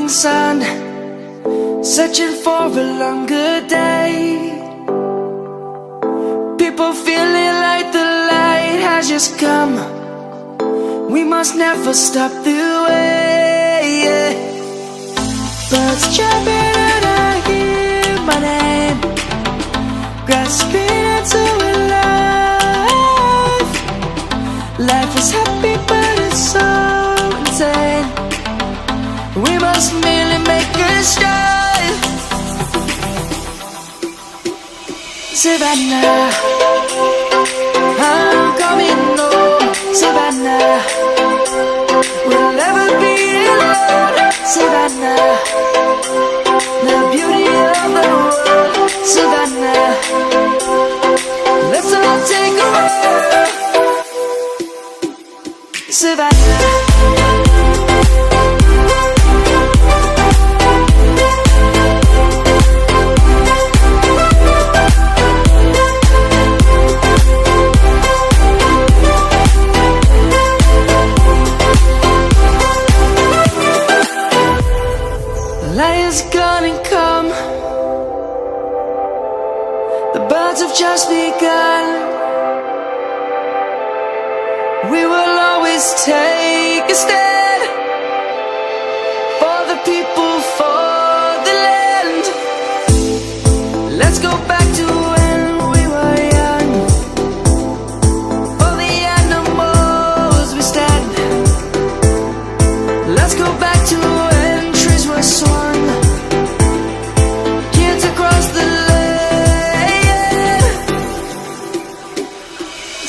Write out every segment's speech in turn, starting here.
morning sun, searching for a longer day. People feeling like the light has just come. We must never stop the way. Birds jumping and I hear my name, grasping into a life. Life is happy but it's so insane. We must merely make a strive. Savannah, I'm coming home. Savannah, we'll never be alone. Savannah, the beauty of the world. Savannah, let's all take a walk. Savannah. Lion's gonna come. The birds have just begun. We will always take a stand for the people, for the land. Let's go back to when we were young. For the animals we stand. Let's go back to when trees were swung.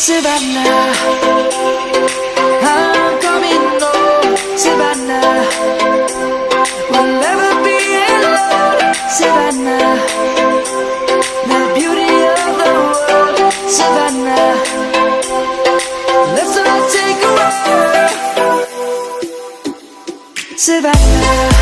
Savannah, I'm coming home. Savannah, we'll never be alone. Savannah, the beauty of the world. Savannah, let's all take a walk. Savannah.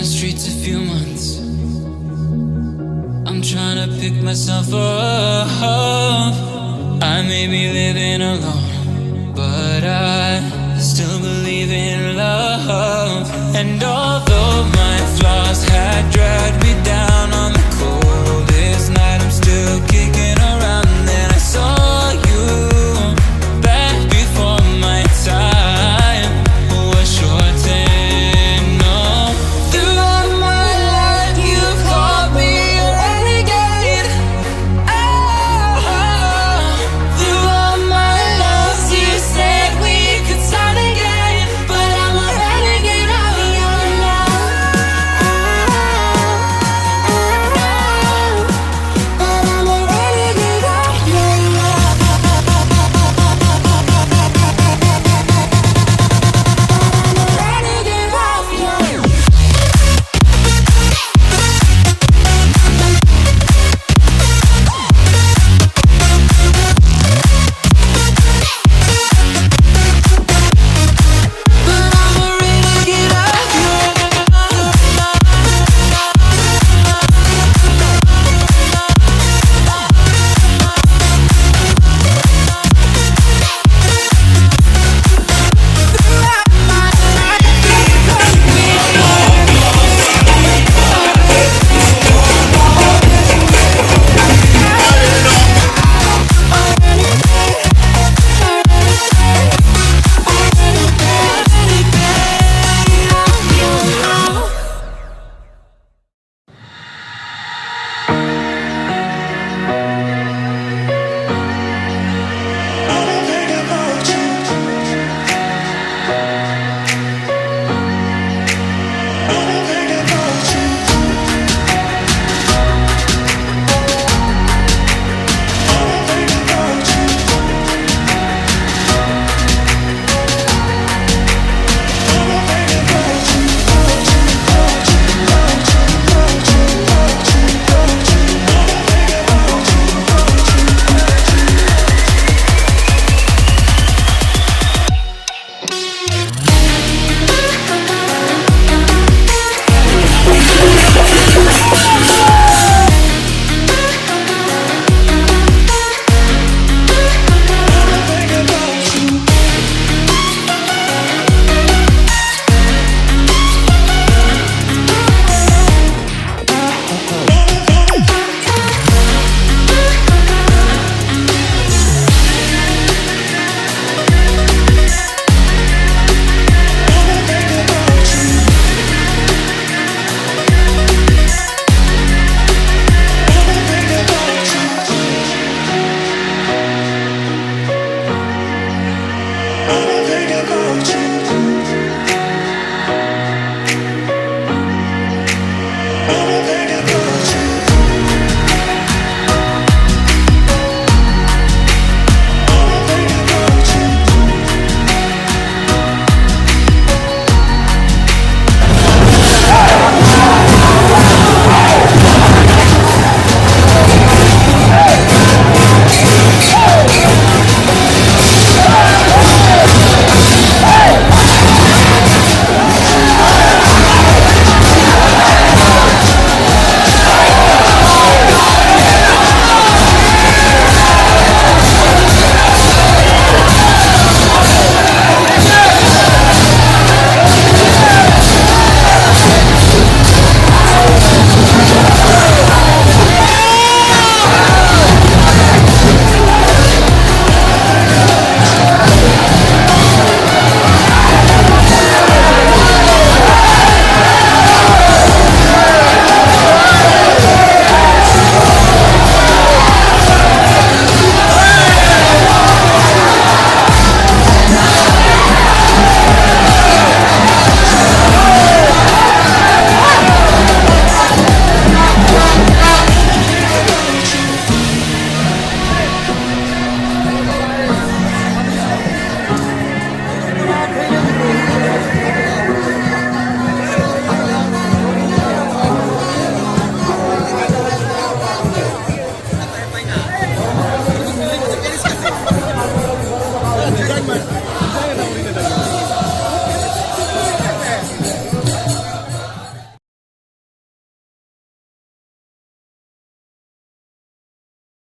the streets a few months. I'm trying to pick myself up. I may be living alone, but I still believe in love. And although my flaws had dragged